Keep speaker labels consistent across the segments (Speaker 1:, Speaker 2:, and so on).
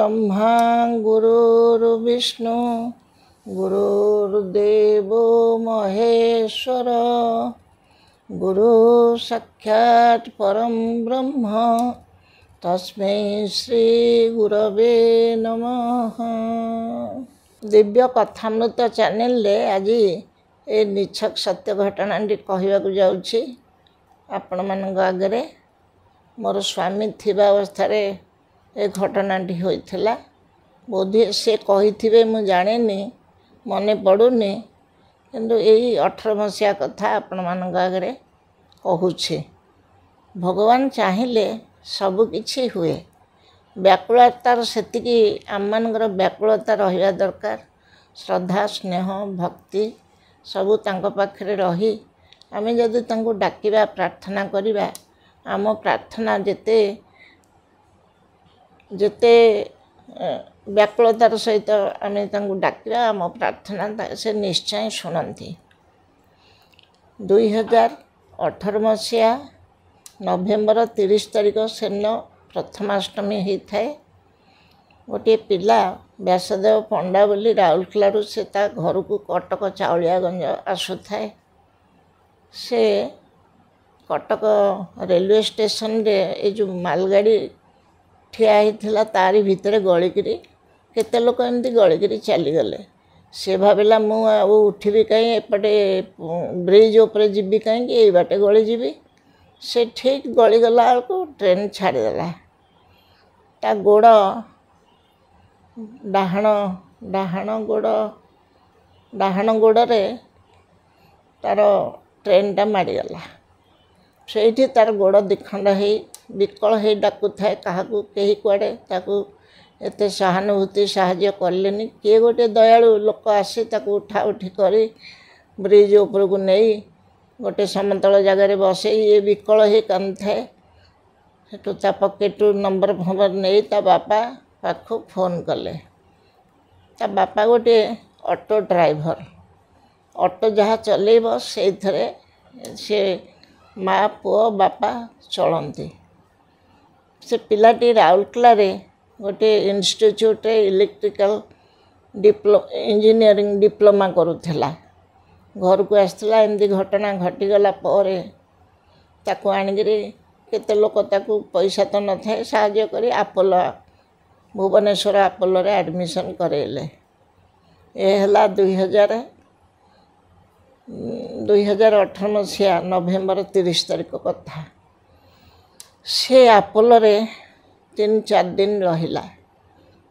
Speaker 1: गुरुर्ब्रह्मा गुरुर्विष्णु गुरुर्देवो महेश्वर गुरु साक्षात् परम ब्रह्म तस्मै श्री गुरवे नमः। दिव्य कथामृत चैनल रे आज ए निछक सत्य घटनाटी कहवाक जाऊँगी आपण मान आगे। मोर स्वामी थिबा अवस्था ए घटनाटी होइथिला। बोधे से कही मु जाने मने पड़ुनी किंतु यही 18 मसीहा कथा आपण मान आगे कहूँ। भगवान चाहिए सबकि हुए। व्याकुलतार सेतिकी आम मानकर व्याकुलता रहिबा दरकार। श्रद्धा स्नेह भक्ति सबू तांको पाखरे रही आमे जदि तांको डाकिबा प्रार्थना करिबा आम प्रार्थना जेते जेते व्याकुलतार सहित आमे तांको डाकिबा आम प्रार्थना से निश्चय शुणती। 2018 मसीहा नवेम्बर 30 तारिख सेन प्रथमाष्टमी होता है। गोटे पिला व्यासदेव पंडा बोली राउरकेला से ता घर को कटक चाउलियागंज आसुए। से कटक रेलवे स्टेशन रे ये जो मालगाड़ी ठिया होता तारी भितर गलिकी केते लोक एमती गलिकी चलीगले। से भाविला मु उठिबी कहीं एपटे ब्रिज उपरे जीवी कहीं ये बाटे गली जीवी। से ठीक गलीगला बेलू ट्रेन छाड़देला। ता गोड़ डाहाण गोड़े तार ट्रेन टा मारीगला। से तार गोड़ दिखंड हो विकल हो डाकू थाए क्या कहीं कुआड़े एत सहानुभूति साहाय्य कलेनि। किए गोटे दयालु लोक आसी ताकू उठा उठी करी ब्रिज उपर को नहीं गोटे समतल जगार बसे ये विकल हो कान थाए। सेठू ता पकेटू नंबर फंबर नहीं ता बापा पाखु फोन कले। ता बापा गोटे ऑटो ड्राइवर ऑटो जहाँ चलेब से से माँ पुओ बापा चलती। से पिलाटी राउरकेला रे गोटे इंस्टीट्यूट इलेक्ट्रिकल इंजीनियरिंग डिप्लोमा करुला। घर को आसला एमती घटना घटीगला ताकू आणिकी केते लोक ताकू पैसा तो न थाए साहाय्य करी आपोलो भुवनेश्वर आपोलो रे एडमिशन करेले। ये हला 2018 मसीहा नवेम्बर 30 तारिख कथा। से आपोलो रे 3-4 दिन रहिला।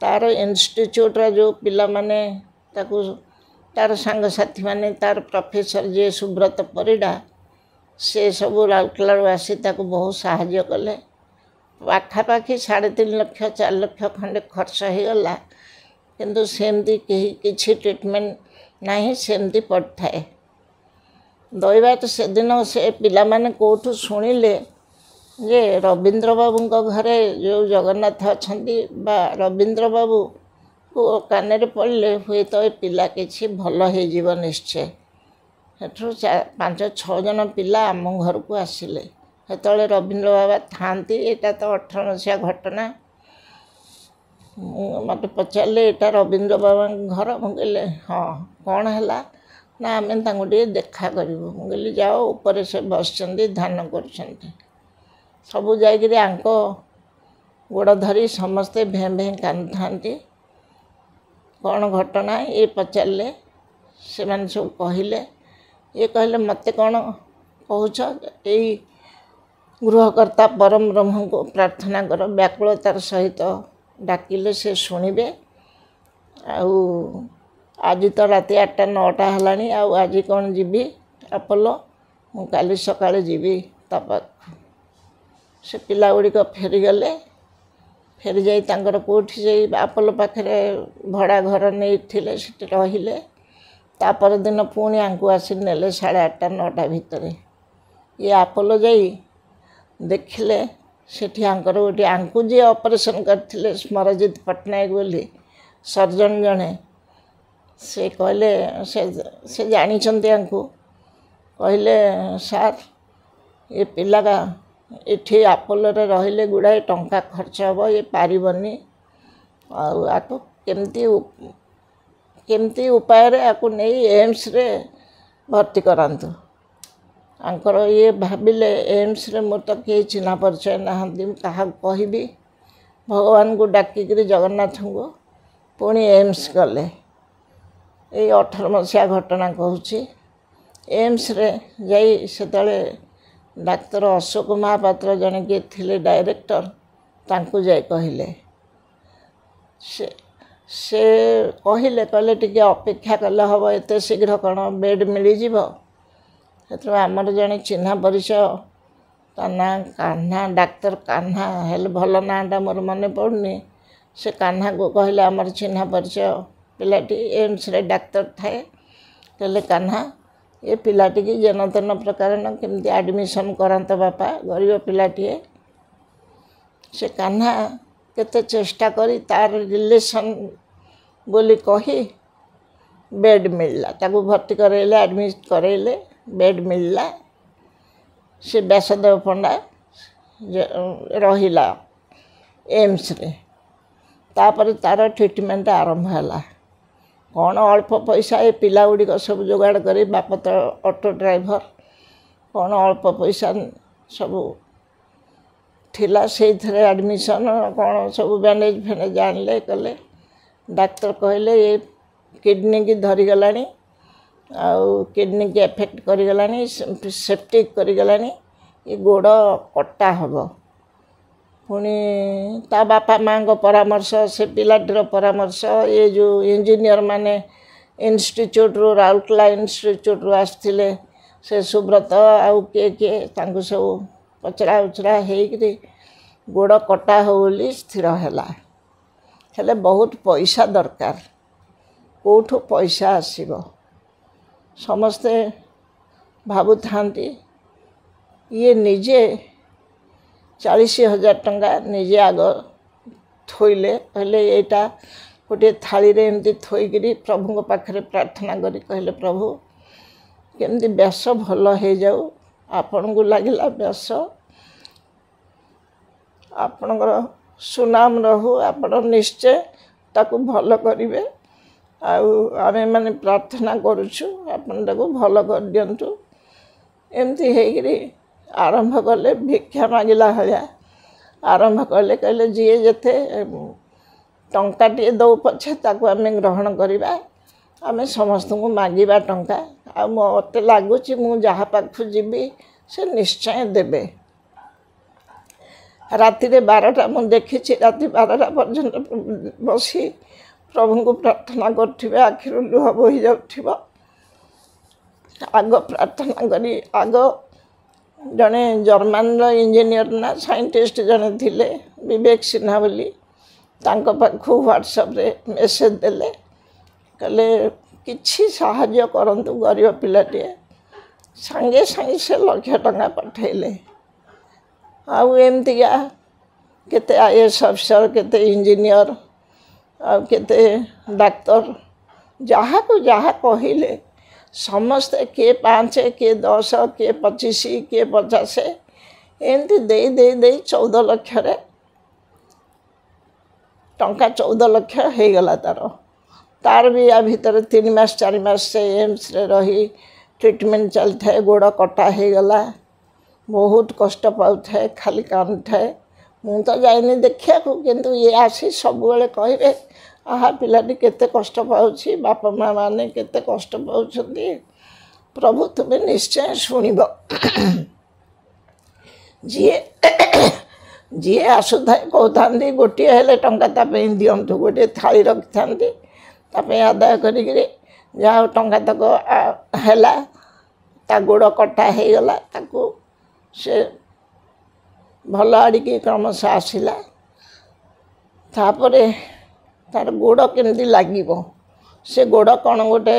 Speaker 1: तार इंस्टीट्यूट जो पिला माने ताकू तार सांगसाथी माने तार प्रोफेसर जे सुब्रत परिडा से सबू राउरकेला आसी ताकू बहुत साहाय्य कले। पाखापाखि 3.5 लाख 4 लाख खंडे खर्च हो गला। किंतु सेमती कहीं किसी ट्रीटमेंट नहीं सेमती पड़े। दैवात से दिन से पिला माने कोठू शुणिले जे रवींद्र बाबू घरे जो जगन्नाथ अच्छा रवींद्र बाबू को कान पड़े हुए तो ये पिला किसी भल हो निश्चय। सेठू 5-6 जन पिला आम घर को आसिले। सेतले रवींद्र बाबा थांती। एटा तो 18 मसीहा घटना। मत पचारे एटा रवींद्र बाबा घर। मुझे हाँ कौन है ना आम देखा करूँ। मुझे जाओ ऊपर से बस ध्यान कर सबू जाकि आंको गोड़ धरी समस्ते भें भें कान था। कौन घटना ये पचारे से मैंने सब कहले। ये कहले मत कौन कहूच यही गृहकर्ता परम ब्रह्म को प्रार्थना कर व्याकुलतार सहित डाकिले से शुणिबे। आज तो रात 8-9 है आज कौन जीवी आपोलो मु काली सकाଳେ जीवी ता पाख। से पिला गुड़िक फेरीगले। फेरी जाई तांकर कोठी जाई आपोलो पाखरे भड़ा घर नहीं थिले सेठी रहिले। ता पर दिन पुणी आंकु आसी नेले 8:30-9 भितर। ये आपोलो जाई देखिले सेठी आंकर गोटे आंकु जी ऑपरेशन करथिले स्मरजित पट्टनायक बोली सर्जन जने। से कहले से जानी आंकु कहले सार ये पिला का ये आपोलो रे रहिले गुड़ाए टंका खर्च हम ये पारिबनी आको केमती उपाय आपको नहीं एम्स रे भर्ती करातु आंकर ये भाविले एम्स रे मोर तो किए चिन्ह परिचय ना क्या कहबी भगवान को डाकिक जगन्नाथ को पुणी एम्स गले ये 18 मसीहा घटना कहूँ एम्स रे जाई से डाक्तर अशोक महापात्र जने किए थिले डायरेक्टर तांकु जाय कहले से कहले कहले टिके अपेक्षा कले हम एत शीघ्र कौन बेड मिल जाव आमर जड़े चिन्ह परिचय ता ना कान्हा डाक्तर कान्हा हेल्ले भल नाटा मोर मन पड़नी से कान्हा को कहले आमर चिन्ह परिचय पिलाटी एम्स रे डाक्तर थाए कहले कान्हा ये पिलाटी की जेन तेन प्रकार न केमती एडमिशन करंत बापा गरीब पिलाटीए से कान्हा केते चेष्टा करी तार रिलेशन बोली कही बेड मिलला ताकू भर्ती करैले एडमिट करैले बेड मिलला से व्यासदेव पंडा रहिला एम्स रे तापर तार ट्रीटमेंट आरंभ है कौन अल्प पैसा ये पिला गुड़िक सब जोगाड़ कर बाप तो ऑटो ड्राइवर कौन अल्प पैसा सब थिला से एडमिशन कौन सब बैंडेज फैंडेज आणले कले डाक्तर कहले ये किडनी की धरीगला आउ किडनी की एफेक्ट करगला सेप्टिक करगला ये गोड़ कटा हम पुणी ता बापा माँ को परामर्श से पिलाटीर परामर्श ये जो इंजीनियर माने इंस्टीट्यूट रू राउरकेला इंस्टीट्यूट रू आसते से सुब्रत आउ किए किए तांको सब पचरा उचरा होकरी गोड़ कटा हो बोली स्थिर है हेले बहुत पैसा दरकार कौठु पैसा आसीबो समस्ते भावुथांती ये निजे 40,000 टंका निजे आग थोइले कहले एटा गोटे थाली रे एमती थोइकरी प्रभु को पाखरे प्रार्थना करी कहले प्रभु केमती व्यास भल हो जाऊ आपण को लगिला व्यास आपणकर सुनाम रहू आपण निश्चय ताकू भल करिवे आमे माने प्रार्थना करुछु आपण ताकू भल कर दियंतु एमती हेगिरी आरंभ कले भिक्षा मागिला भाया आरंभ कले कहले जी जेते टंकाटे दौ पछे ताकू आमे ग्रहण करिबा आमे समस्त को मागिबा टंका आ मते लागुची मु जहा पाखु जीबी से निश्चय देबे राति रे 12टा मु देखिछि राति 12टा पर्यंत बसी प्रभु को प्रार्थना करथिबे आखिरु लुह बोहि जाउथिबो आग प्रार्थना करी आग जड़े जर्मान इंजीनियर ना साइंटिस्ट जड़े थिले विवेक सिन्हा बोली तांको पाखु व्हाट्सएप रे मेसेज देले कहले किछि साहाय्य करंतु गरीब पिलाटे संगे संगे से 1,00,000 टंका पठेले आउ एमतिया केते आईएएस अफसर केते इंजीनियर आ केते डाक्तर जहाँ को जहाँ कहले समस्ते किए 5 किए 10 किए 25 किए 50 एमती दे दे दे 14 लाख रे टंका 14 लाख हो गला तार भी या भीतर 3 मास 4 मास से एम्स रे रही ट्रीटमेंट चलता है गोड़ कटा हो गला बहुत कष्ट पाए खाली कान थाए मु तो जाइनी देखा किंतु ये आसी सब बेले कहे आहा पिलाटी केते कष्ट पाउछि बापा माँ माने केते कष्ट पाउछन्ति प्रभु तुम्हें निश्चय शुणिब जी जी आसुथा कहता गोटे हेले टंका तापे दिंतु गोटे थाली रखि था आदाय करी जहाँ टंका तक हैला ता गोड़ कटा हो गला ताकू से भल आड़िकी क्रमशः आसला तापरे तार गोड़ केमती लगे से गोड़ कौन गोटे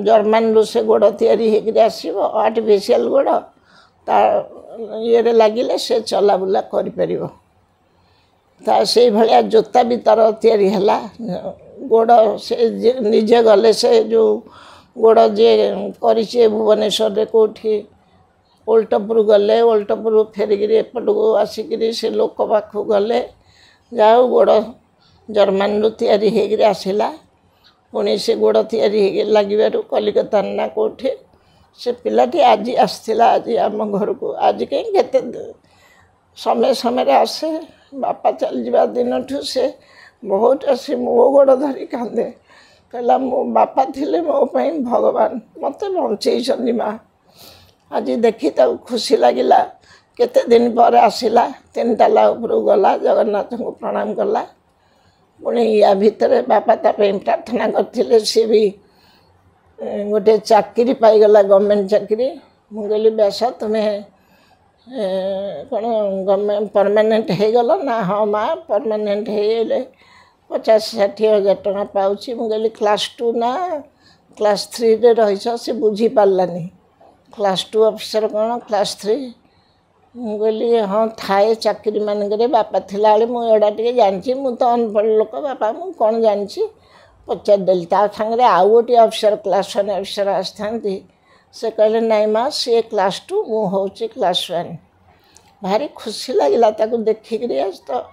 Speaker 1: जर्मान रू से गोड़ तैयारी आसो आर्टिफिशियल गोड़ ता ये लगिले से चला बुला कर से भाया जोता भी तार तैयारी है गोड़ से निजे गले से जो गोड़ जे करे भुवनेश्वर कौटी ओल्टपुर गले ओल्टपुर फेरिकी एपट को आसिक से लोक पाखु गले जाओ गोड़ जर्मन तैयारी होकर आसला पुणी से गोड़ तैयारी लगे कलिकता ना कौटे से पिलाटी आज आसला आज आम घर को आज कहीं समय समय आसे बापा चल जा दिन ठू से बहुत आसी मो गोड़ धरी कांदे कहला मो बापा थिले मो पाई भगवान मत बंचई माँ आज देखी खुशी लगिला केते दिन पर आसला 3 ताला ऊपर गला जगन्नाथ को प्रणाम कला पुणी या भितर बापा ताप प्रार्थना करते सी भी गोटे चाकरी पाईगला गवर्नमेंट चाकरी मुझे कहली व्यास तुम्हें कौन गवर्नमेंट परमानेंट हो गल ना हाँ माँ परमानेंट हो 50-60 हज़ार टका पाऊँ मुझे क्लास 2 ना क्लास 3 रे रही से बुझी पारानी क्लास 2 ऑफिसर कौन क्लास 3 मुझे हाँ थाए चाकरी मानक बापा थिला मुझा टे जानी मु तो अनपढ़ लोक बापा मु कौन जानी पचारदेली सांगे आउ गोटे ऑफिसर क्लास 1 ऑफिसर आसती से कहले नाई माँ सी क्लास 2 मु हूँ क्लास 1 भारी खुशी लगिला देखिक आज तो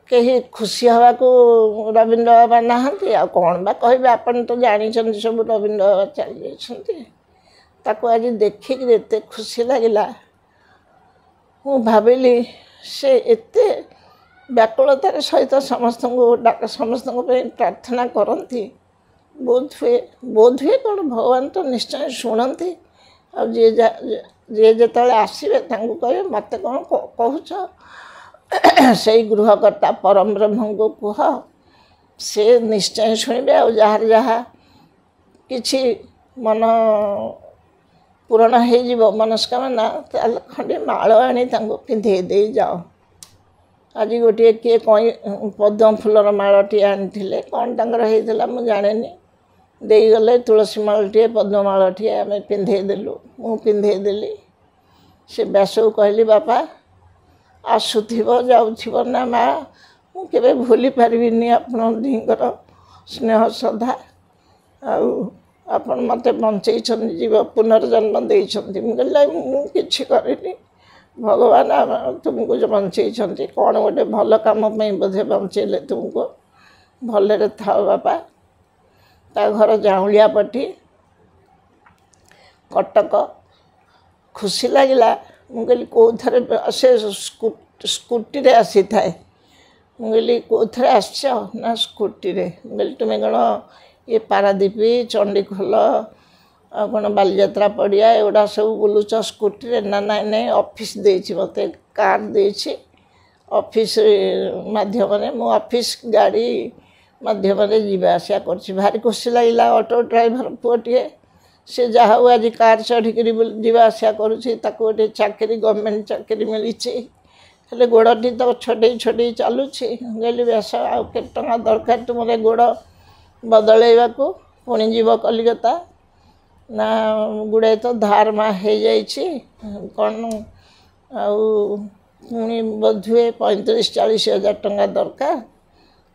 Speaker 1: कहीं खुशी हवा को रवींद्र बाबा नहांती आ कौन बा कहे आपन तो जानी सब रवींद्र बाबा चली जाती आज देखिक एत खुशी लगिला मु भाविली से एते व्याकुलतार सहित समस्त समस्त प्रार्थना करती बोध हुए कौन भगवान तो निश्चय शुणती जी जो आसवे कहे मत कौन कहूच से गृहकर्ता परम ब्रह्म को कह से निश्चय शुणे आ जार जहाँ कि मन पूरण हो मनस्कामना खंडे माल आनी पिंधे दे जाओ आज गोटे किए कई पद्म फूलर मालटी आनी कौन होता मुझे जाने देगले तुलसी मालटे पद्म मालटे आम पिंधेदेलु मु पिंधेदेली से व्यास को कहली बापा आसुथिब जाउथिब ना माँ मुझे भूली पारिनी आपण दीकर स्नेह श्रद्धा आपण मत बंचई जीव पुनर्जन्म देइछन्ति मुझे करेनि भगवान तुमको जो बंचई कौन गोटे भल कम बोधे बंचेले तुमको भलरे था बापा ता घर जाऊलिया पटी कटक खुशी लगिला मुझे कौ थे से स्कूटी रे आसी थाए मुझे कौ थे आस ना स्कूटी रे मुझे तुम्हें कौन ये पारादीपी चंडीखोल कौन बालीजात्रा पड़िया एगुड़ा सब बुलूच स्कूटी रे ना ना नहीं ऑफिस देछि मते कार देछि ऑफिस माध्यम मो ऑफिस गाड़ी माध्यम जीवा आसा कर भारी खुशी लगिला ऑटो ड्राइवर पुओटे से जहाँ आज कार चढ़िक जीवा आसा गोटे चाकरी गवर्नमेंट चाकरी मिली हेले गोड़टी तो छोटे छोटे चलुची कहली व्यास आउ के टका दरकार तुम गोड़ बदलैवा को पुणी जीव कलिकता ना गुड़ाए तो धार माँ हो जाइए कौन पुणी बोधुए 35-40 हज़ार टका दरकार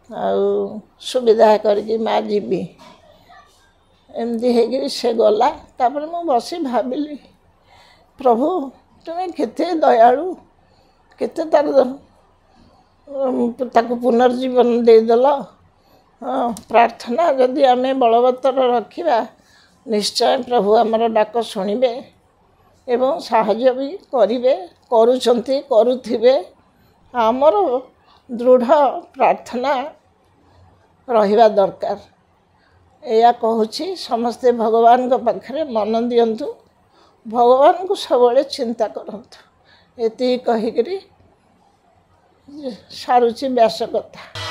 Speaker 1: आउ सुविधा करके माँ जीवी एमती है से गला तापर मु बसी भाविली प्रभु तुम्हें केते दयालु केते तार पुनर्जीवन देदेल हाँ प्रार्थना जदि आम बलवत्तर रखा निश्चय प्रभु आमर डाक शुणे एवं साहाय्य भी करेंगे करुवे आमर दृढ़ प्रार्थना रहिबा दरकार या कहूँ समस्ते भगवान को पाखरे मन दियंतु भगवान को सब चिंता करंतु एति कहिकरी सारुची व्यास कथा।